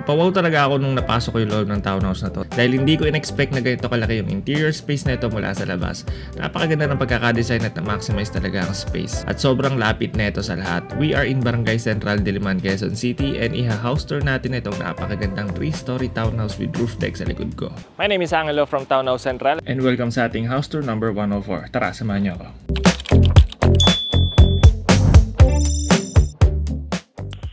Napawaw talaga ako nung napasok ko yung loob ng townhouse na to dahil hindi ko in-expect na ganito kalaki yung interior space na ito mula sa labas. Napakaganda ng pagkakadesign at na-maximize talaga ang space at sobrang lapit na ito sa lahat. We are in Barangay Central, Diliman, Quezon City and iha-house tour natin itong napakagandang 3-story townhouse with roof deck sa likod ko. My name is Angelo from Townhouse Central and welcome sa ating house tour number 104. Tara, samahan niyo ako.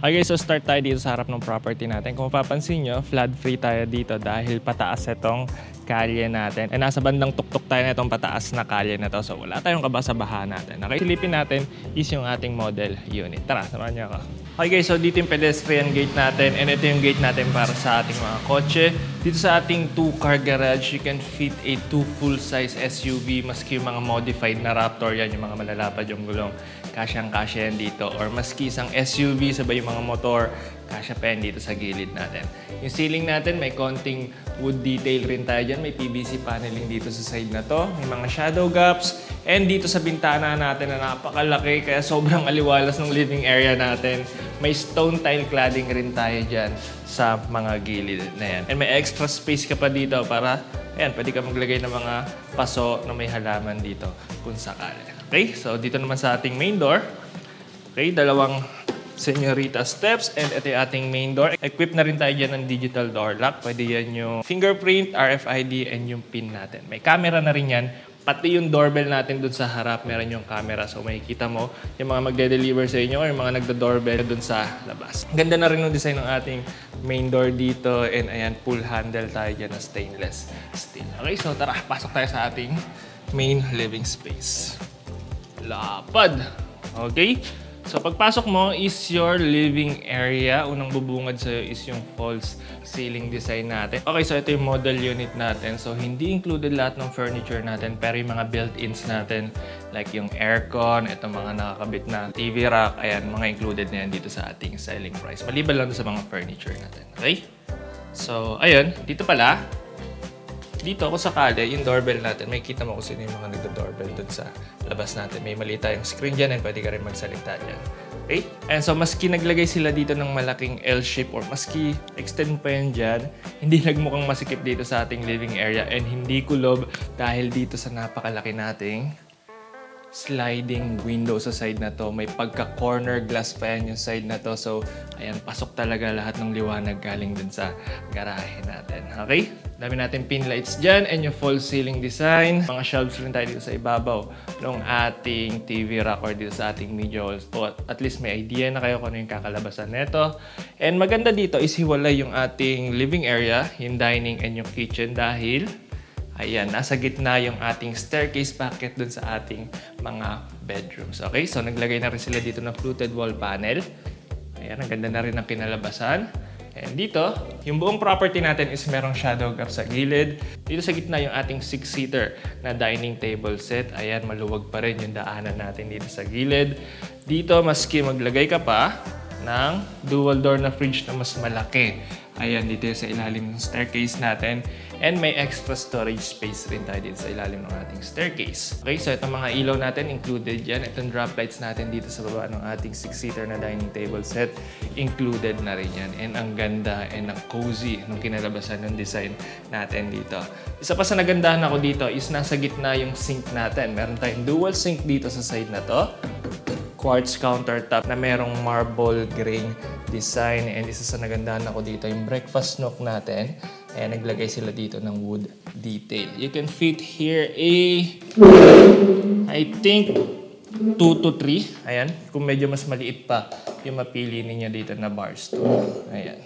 Okay, so start tayo dito sa harap ng property natin. Kung mapapansin nyo, flood free tayo dito dahil pataas itong kalye natin. And nasa bandang tuktok tayo na itong pataas na kalye na to. So wala tayong kabasabahan natin. Okay, silipin natin is yung ating model unit. Tara, samahan niyo ako. Okay guys, so dito yung pedestrian gate natin. And ito yung gate natin para sa ating mga kotse. Dito sa ating 2-car garage, you can fit a 2 full-size SUV. Maski yung mga modified na Raptor yan, yung mga malalapad yung gulong. Kasyang-kasya yan dito. Or maski isang SUV, sabay yung mga motor, kasya pa yan dito sa gilid natin. Yung ceiling natin, may konting wood detail rin tayo dyan. May PVC paneling dito sa side na to. May mga shadow gaps. And dito sa bintana natin na napakalaki, kaya sobrang aliwalas ng living area natin. May stone tile cladding rin tayo dyan sa mga gilid na yan. And may extra space ka pa dito para, ayan, pwede ka maglagay ng mga paso na may halaman dito kung sakali. Okay, so dito naman sa ating main door. Okay, dalawang Señorita steps and ito yung ating main door. Equip na rin tayo dyan ng digital door lock. Pwede yan yung fingerprint, RFID, and yung pin natin. May camera na rin yan. Pati yung doorbell natin dun sa harap, meron yung camera. So makikita mo yung mga magde-deliver sa inyo or yung mga nagda-doorbell dun sa labas. Ganda na rin yung design ng ating main door dito. And ayan, pull handle tayo dyan na stainless steel. Okay, so tara, pasok tayo sa ating main living space. Lapad! Okay? So pagpasok mo is your living area. Unang bubungad sa'yo is yung false ceiling design natin. Okay, so ito yung model unit natin. So hindi included lahat ng furniture natin, pero yung mga built-ins natin like yung aircon, itong mga nakakabit na TV rack, ayan, mga included na yan dito sa ating selling price. Maliban lang sa mga furniture natin. Okay? So, ayun, dito pala. Dito kung sakali, yung doorbell natin, may kita mo kung sino yung mga nagda-doorbell dun sa labas natin. May mali tayong screen dyan and pwede ka rin magsalita dyan. Okay? And so, maski naglagay sila dito ng malaking L-shape or maski extend pa yan dyan, hindi nagmukhang masikip dito sa ating living area and hindi kulob dahil dito sa napakalaki nating sliding window sa side na to. May pagka-corner glass pa yan yung side na to. So, ayan, pasok talaga lahat ng liwanag galing dun sa garahe natin. Okay? Dami natin pin lights dyan and yung false ceiling design. Mga shelves rin tayo dito sa ibabaw ng ating TV rack or dito sa ating media walls. So, at least may idea na kayo kung ano yung kakalabasan nito. And maganda dito is hiwalay yung ating living area, yung dining and yung kitchen dahil ayan, nasa gitna yung ating staircase bracket dun sa ating mga bedrooms. Okay, so naglagay na rin sila dito ng fluted wall panel. Ayan, ang ganda na rin ng kinalabasan. And dito, yung buong property natin is merong shadow gap sa gilid. Dito sa gitna yung ating 6-seater na dining table set. Ayan, maluwag pa rin yung daanan natin dito sa gilid. Dito, maski maglagay ka pa ng dual door na fridge na mas malaki. Ayan, dito sa ilalim ng staircase natin. And may extra storage space rin tayo dito sa ilalim ng ating staircase. Okay, so itong mga ilaw natin included yan. Itong drop lights natin dito sa baba ng ating 6-seater na dining table set, included na rin yan. And ang ganda and ang cozy ng kinalabasan ng design natin dito. Isa pa sa nagandahan ako dito is nasa gitna yung sink natin. Meron tayong dual sink dito sa side na to. Quartz countertop na merong marble grain design. And isa sa nagandahan ako dito, yung breakfast nook natin. Ayan, naglagay sila dito ng wood detail. You can fit here I think 2 to 3. Ayan, kung medyo mas maliit pa, yung mapili ninyo dito na bar stool. Ayan.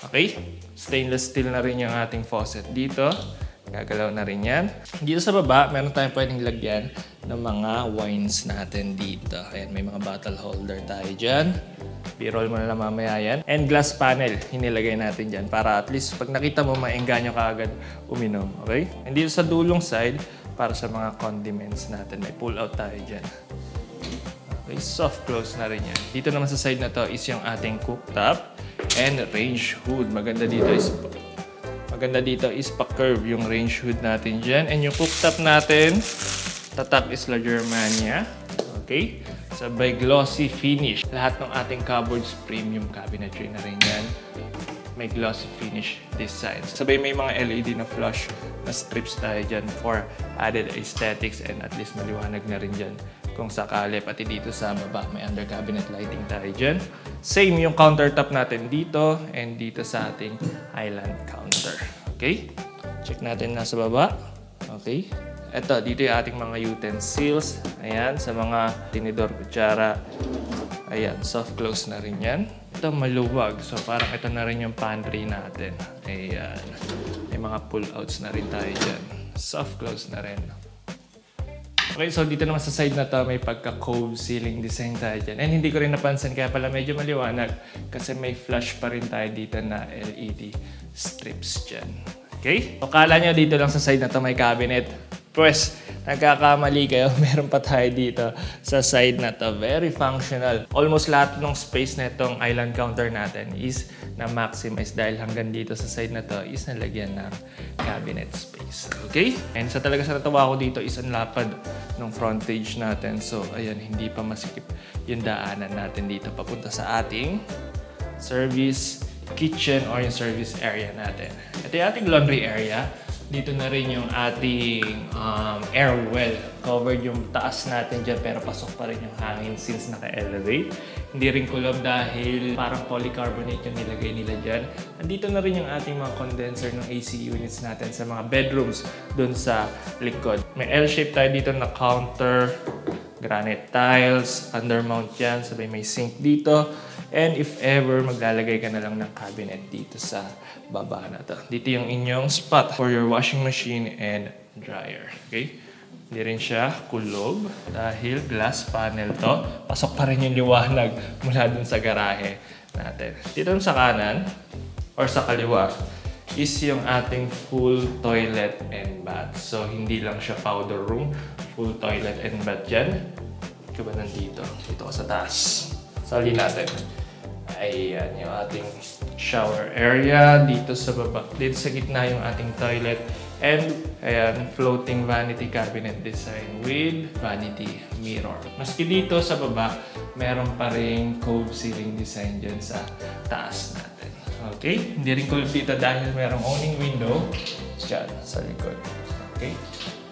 Okay, stainless steel na rin yung ating faucet dito. Gagalaw na rin yan. Dito sa baba, meron tayong pwedeng lagyan ng mga wines natin dito. Ayan, may mga bottle holder tayo dyan. B-roll mo na lang mamaya yan. And glass panel, hinilagay natin dyan para at least pag nakita mo, maengganyo ka agad uminom. Okay? And dito sa dulong side, para sa mga condiments natin, may pull out tayo dyan. Okay, soft close na rin yan. Dito naman sa side na to is yung ating cooktop and range hood. Maganda dito is pa-curve yung range hood natin dyan. And yung cooktop natin, tatak is La Germania. Okay? Sabay glossy finish. Lahat ng ating cupboards, premium cabinetry na rin yan. may glossy finish design. Sabay may mga LED na flush na strips tayo dyan for added aesthetics and at least maliwanag na rin dyan kung sakali. Pati dito sa baba may under cabinet lighting tayo dyan. Same yung countertop natin dito and dito sa ating island counter. Okay? Check natin nasa baba. Okay? Ito, dito yung ating mga utensils. Ayan, sa mga tinidor, kutsara. Ayan, soft close na rin yan. Ito maluwag. So parang ito na rin yung pantry natin. Ayan. May mga pull-outs na rin tayo dyan. Soft close na rin. Okay, so dito naman sa side na to, may pagka-cove ceiling design tayo dyan. And hindi ko rin napansin, kaya pala medyo maliwanag kasi may flash pa rin tayo dito na LED strips dyan. Okay? So kala nyo dito lang sa side na to may cabinet. Pues, nagkakamali kayo. Meron pa tayo dito sa side na to. Very functional. Almost lahat ng space na itong island counter natin is na-maximize dahil hanggang dito sa side na to is nalagyan ng cabinet space. Okay? And sa talaga sa natawa ko dito is ang lapad ng frontage natin. So, ayan, hindi pa masikip yung daanan natin dito papunta sa ating service kitchen or yung service area natin. Ito yung ating laundry area. Dito na rin yung ating air well. Covered yung taas natin dyan pero pasok pa rin yung hangin since naka-elevate. Hindi rin kulob dahil parang polycarbonate yung nilagay nila dyan. Andito na rin yung ating mga condenser ng AC units natin sa mga bedrooms dun sa likod. May L-shape tayo dito na counter, granite tiles, undermount yan, sabay may sink dito. And if ever, maglalagay ka na lang ng cabinet dito sa baba na to. Dito yung inyong spot for your washing machine and dryer. Okay? Hindi rin siya kulob dahil glass panel to. Pasok pa rin yung liwanag mula dun sa garahe natin. Dito sa kanan or sa kaliwa is yung ating full toilet and bath. So, hindi lang siya powder room. Full toilet and bath dyan. Ito ba nandito? Dito ko sa taas. Sali natin. Ayan, yung ating shower area. Dito sa baba. Dito sa gitna yung ating toilet. And, ayan, floating vanity cabinet design with vanity mirror. Maski dito sa baba, meron pa rin cove ceiling design dyan sa taas natin. Okay? Hindi rin cool dito dahil merong owning window dyan sa likod. Okay?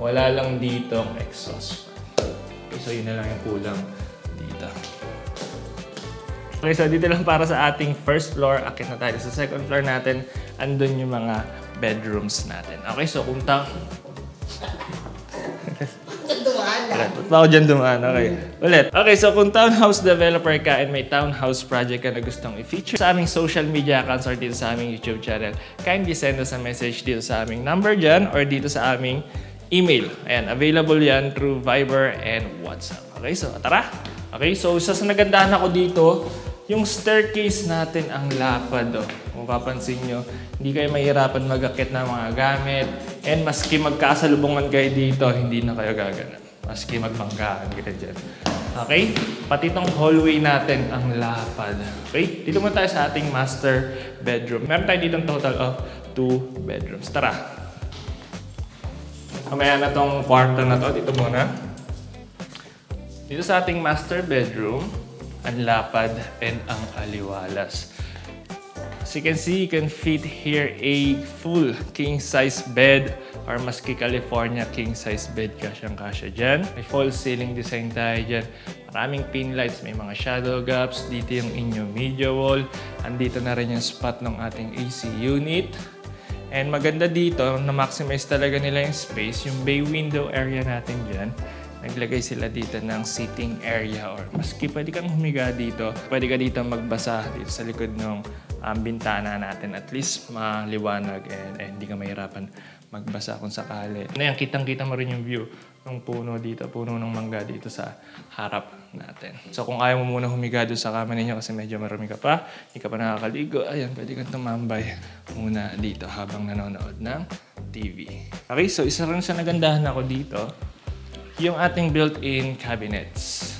Wala lang dito ang exhaust fan. Okay, so yun na lang yung kulang dito. Okay, so dito lang para sa ating first floor. Akit na tayo sa second floor natin. Andun yung mga bedrooms natin. Okay, so kung Ba't ba ako dyan dumaan? Okay. Ulit. Okay, so kung townhouse developer ka and may townhouse project ka na gustong i-feature sa aming social media accounts or dito sa aming YouTube channel, kindly send us a message dito sa aming number dyan or dito sa aming email. Ayan, available yan through Viber and WhatsApp. Okay, so tara! Okay, so sa nagandahan ako dito, yung staircase natin ang lapad. Oh. Kung papansin nyo, hindi kayo mahirapan mag-akit ng mga gamit. And maski magkasalubungan kayo dito, hindi na kayo gaganan. Maski magmanggaan kita dyan. Okay? Pati itong hallway natin ang lapad. Okay? Dito muna tayo sa ating master bedroom. Meron tayo dito total of 2 bedrooms. Tara! Kamaya na itong kwarto na to. Dito muna. Dito sa ating master bedroom, ang lapad and ang aliwalas. As you can see, you can fit here a full king-size bed or maski California king-size bed kasyang-kasya dyan. May false ceiling design tayo dyan. Maraming pin lights, may mga shadow gaps. Dito yung inyong media wall. Andito na rin yung spot ng ating AC unit. And maganda dito, na-maximize talaga nila yung space. Yung bay window area natin dyan. Naglagay sila dito ng sitting area or maski pwede kang humiga dito. Pwede ka dito magbasa dito sa likod ng bintana natin. At least maliwanag and hindi ka mahirapan magbasa kung sakali. Yan, kitang-kita mo rin yung view ng puno dito, puno ng mangga dito sa harap natin. So kung ayaw mo muna humiga doon sa kama ninyo kasi medyo marami ka pa, hindi ka pa nakakaligo, ayan, pwede kang tumambay muna dito habang nanonood ng TV. Okay, so isa rin sa nagandahan ako dito, yung ating built-in cabinets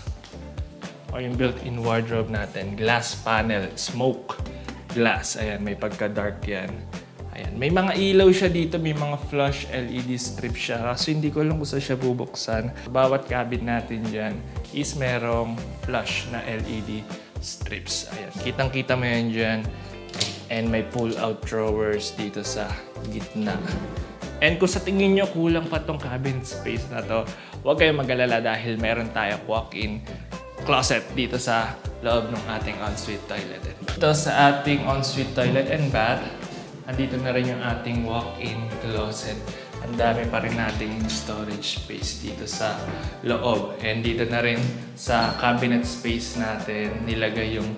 o yung built-in wardrobe natin, glass panel, smoke glass. Ayan, may pagka-dark yan. Ayan, may mga ilaw siya dito, may mga flush LED strip siya. Kaso hindi ko alam kung saan siya bubuksan. Bawat cabinet natin dyan is merong flush na LED strips. Ayan, kitang-kita mo yan dyan. And may pull-out drawers dito sa gitna. And kung sa tingin nyo kulang pa tong cabinet space na to, huwag kayong mag-alala dahil meron tayong walk-in closet dito sa loob ng ating ensuite toilet. Ito sa ating ensuite toilet and bath, andito na rin yung ating walk-in closet. Ang dami pa rin nating storage space dito sa loob. And dito na rin sa cabinet space natin nilagay yung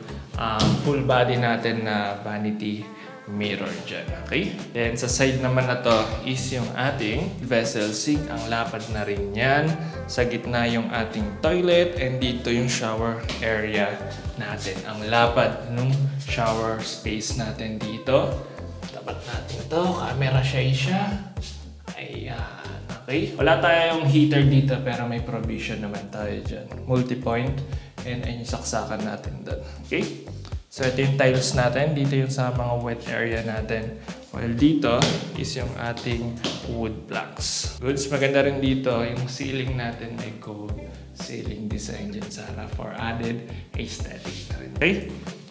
full body natin na vanity mirror dyan. Okay? Then sa side naman na to is yung ating vessel sink. Ang lapad na rin yan. Sa gitna yung ating toilet and dito yung shower area natin. Ang lapad ng shower space natin dito. Tapat natin to. Camera siya. Ayan. Okay? Wala tayong heater dito pero may provision naman tayo dyan. Multi-point and yung saksakan natin doon. Okay? So ito yung tiles natin. Dito yung sa mga wet area natin. While dito is yung ating wood planks. Goods. Maganda rin dito yung ceiling natin. May gold ceiling design dyan sa harap for added aesthetic na rin. Okay?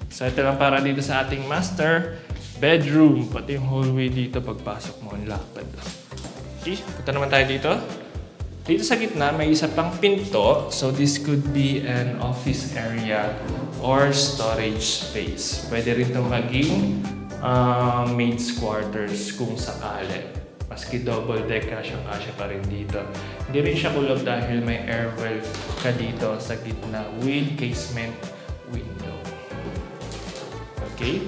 So ito lang para dito sa ating master bedroom. Pati yung hallway dito pagpasok mo. Ang lapad. Okay? Punta naman tayo dito. Dito sa gitna, may isa pang pinto. So, this could be an office area or storage space. Pwede rin ito maging maid's quarters kung sakali. Maski double deck, kasya pa rin dito. Hindi rin siya kulob dahil may air well ka dito sa gitna with casement window. Okay?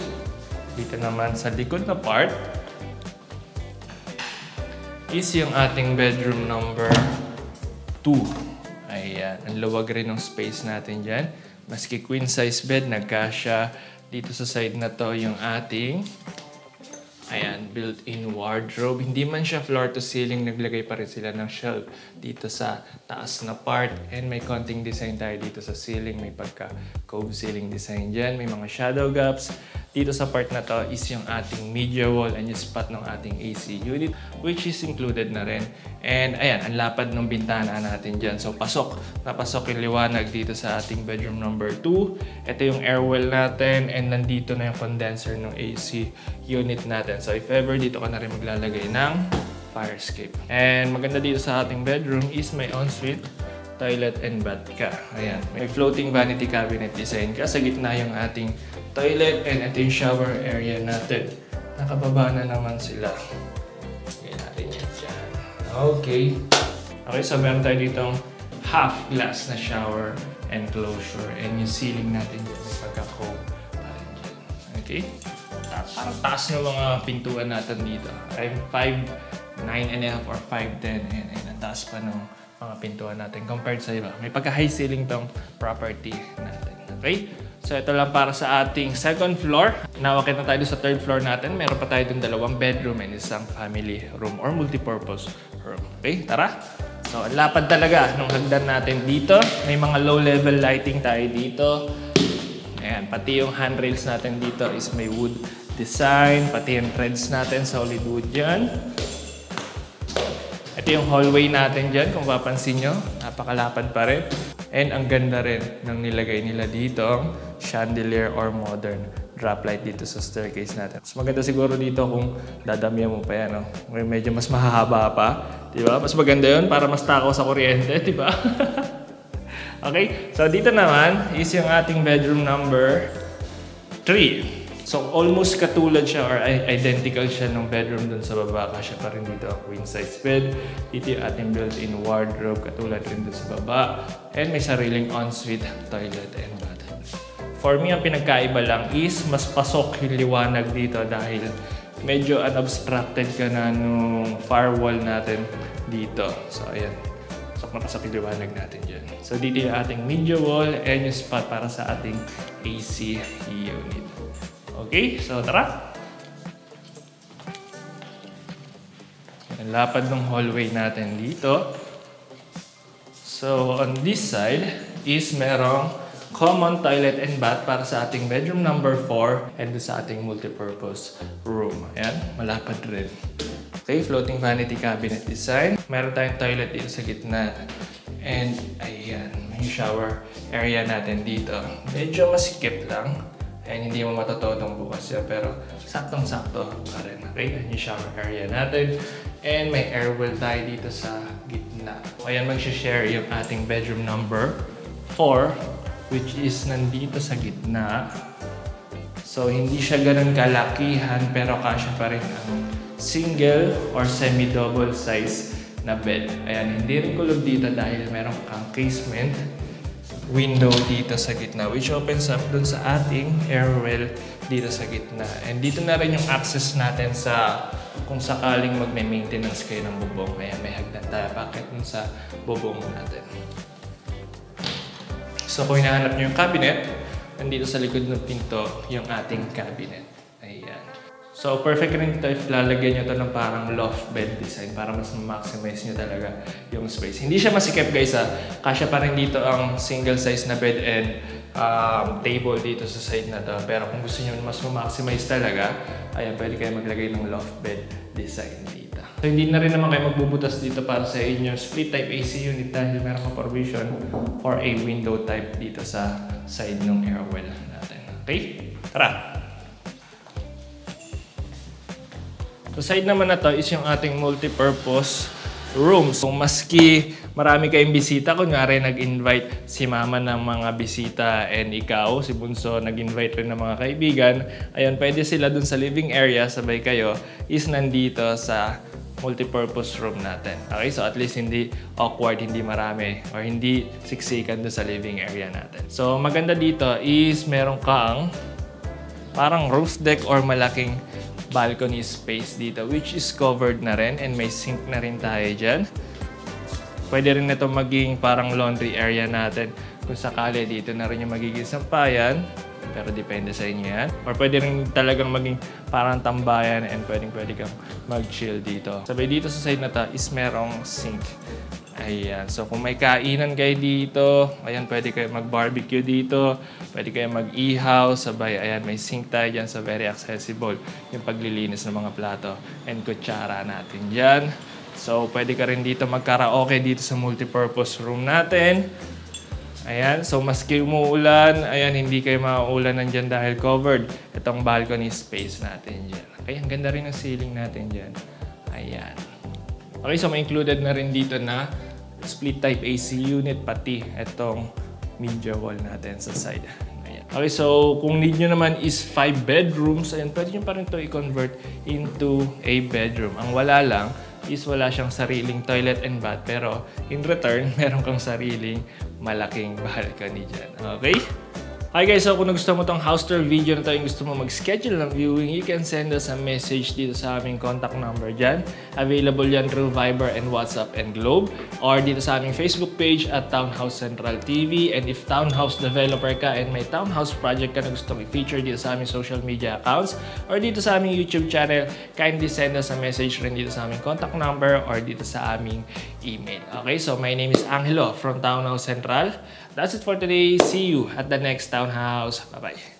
Dito naman sa likod na part is yung ating bedroom number 2. Ayan. Ang luwag rin ng space natin dyan. Maski queen size bed, nagkasya. Dito sa side na to yung ating built-in wardrobe. Hindi man siya floor to ceiling, naglagay pa rin sila ng shelf dito sa taas na part. And may konting design tayo dito sa ceiling. May pagka-cove ceiling design dyan. May mga shadow gaps. Dito sa part na to is yung ating media wall and yung spot ng ating AC unit which is included na rin. And ayan, ang lapad ng bintana natin dyan. So napasok yung liwanag dito sa ating bedroom number 2. Ito yung air well natin and nandito na yung condenser ng AC unit natin. So if ever dito ka na rin maglalagay ng fire escape. And maganda dito sa ating bedroom is may ensuite toilet and bath ka. Ayan, may floating vanity cabinet design ka. Sa gitna yung ating toilet and ito yung shower area natin. Nakababa na naman sila. Lagyan natin yan dyan. Okay. Okay, so meron tayo ditong half glass na shower enclosure and yung ceiling natin dyan may pagka-cove pa rin dyan. Okay? Parang taas ng mga pintuan natin dito. I'm 5'9" or 5'10" and ang taas pa ng mga pintuan natin compared sa iba. May pagka-high ceiling tong property natin. Okay? So ito lang para sa ating second floor. Nawakit na tayo sa third floor natin. Meron pa tayo dun 2 bedroom and isang family room or multipurpose room. Okay? Tara! So ang lapad talaga nung hagdan natin dito. May mga low-level lighting tayo dito. Ayan, pati yung handrails natin dito is may wood design. Pati yung threads natin, solid wood dyan. Ito yung hallway natin dyan, kung papansin nyo. Napakalapad pa rin. And ang ganda rin ng nilagay nila dito, chandelier or modern drop light dito sa staircase natin. Mas maganda siguro dito kung dadamihan mo pa yan. No? Medyo mas mahahaba pa. Diba? Mas maganda yun para mas takaw sa kuryente. Diba? Okay? So dito naman is yung ating bedroom number 3. So, almost katulad siya or identical siya ng bedroom dun sa baba. Kasya pa rin dito ang queen size bed. Dito yung ating built-in wardrobe. Katulad rin dun sa baba. And may sariling ensuite toilet and bath. For me, ang pinagkaiba lang is mas pasok yung liwanag dito dahil medyo unobstructed ka na nung firewall natin dito. So, ayan. Pasok na pasok yung liwanag natin dyan. So, dito yung ating media wall and yung spot para sa ating AC unit. Okay, so tara! Ang lapad ng hallway natin dito. So, on this side is merong common toilet and bath para sa ating bedroom number 4 and sa ating multipurpose room. Ayan, malapad rin. Okay, floating vanity cabinet design. Meron tayong toilet dito sa gitna. And, ayan, may shower area natin dito. Medyo masikip lang. And hindi mo matotoo itong bukas yan. Pero saktong-sakto pa rin. Okay, yan yung shower area natin. And may air well tayo dito sa gitna. Ayan, mag-share yung ating bedroom number 4, which is nandito sa gitna. So, hindi siya ganun kalakihan, pero kasya pa rin ang single or semi-double size na bed. Ayan, hindi rin kulog dito dahil meron kang casement window dito sa gitna, which opens up dun sa ating air well dito sa gitna. And dito na rin yung access natin sa kung sakaling magme-maintenance kayo ng bubong. Ayan, may hagdan tayo bakit dun sa bubong natin. So kung hinahanap nyo yung cabinet, nandito sa likod ng pinto yung ating cabinet. Ayan. So perfect rin ito if lalagyan nyo ito ng parang loft bed design para mas maximize nyo talaga yung space. Hindi siya masikip guys ha. Kasya pa rin dito ang single size na bed and table dito sa side na to. Pero kung gusto nyo mas maximize talaga, ayan, pwede kayo maglagay ng loft bed design dito. So hindi na rin naman kayo magbubutas dito para sa inyo split type AC unit dahil meron ka provision or a window type dito sa side ng air well natin. Okay? Tara! So side naman na to is yung ating multi-purpose room. So maski marami kayong bisita, kunyari nag-invite si mama ng mga bisita and ikaw, si Bunso, nag-invite rin ng mga kaibigan, ayun, pwede sila dun sa living area, sabay kayo, is nandito sa multi-purpose room natin. Okay, so at least hindi awkward, hindi marami, or hindi siksikan dun sa living area natin. So maganda dito is meron kang parang roof deck or malaking balcony space dito which is covered na rin and may sink na rin tayo dyan. Pwede rin ito maging parang laundry area natin kung sakali dito na rin yung magiging sampayan, pero depende sa inyo yan. Or pwede rin talagang maging parang tambayan and pwede kang mag-chill dito. Sabay dito sa side na to is merong sink. Ayan. So kung may kainan kayo dito, ayan, pwede kayo mag-barbecue dito, pwede kayo mag-ihaw, sabay, ayan, may sink tayo dyan, so very accessible yung paglilinis ng mga plato and kutsara natin dyan. So pwede ka rin dito mag-karaoke dito sa multipurpose room natin. Ayan, so maski umuulan, ayan, hindi kayo mauulan nandyan dahil covered itong balcony space natin dyan. Okay, ang ganda rin ng ceiling natin dyan. Ayan. Okay, so may included na rin dito na split type AC unit, pati itong media wall natin sa side. Ayan. Okay, so kung need nyo naman is 5 bedrooms, ayan, pwede nyo pa rin ito i-convert into a bedroom. Ang wala lang is wala siyang sariling toilet and bath, pero in return, meron kang sariling malaking balcony dyan. Okay? Hi guys, so kung gusto mo tong house tour video na to, yung gusto mo mag-schedule ng viewing, you can send us a message dito sa aming contact number dyan. Available yan through Viber and WhatsApp and Globe, or dito sa aming Facebook page at Townhouse Central TV. And if townhouse developer ka and may townhouse project ka na gusto i-feature dito sa aming social media accounts or dito sa aming YouTube channel, kindly send us a message rin dito sa aming contact number or dito sa aming email. Okay, so my name is Angelo from Townhouse Central. That's it for today. See you at the next Townhouse. Bye-bye.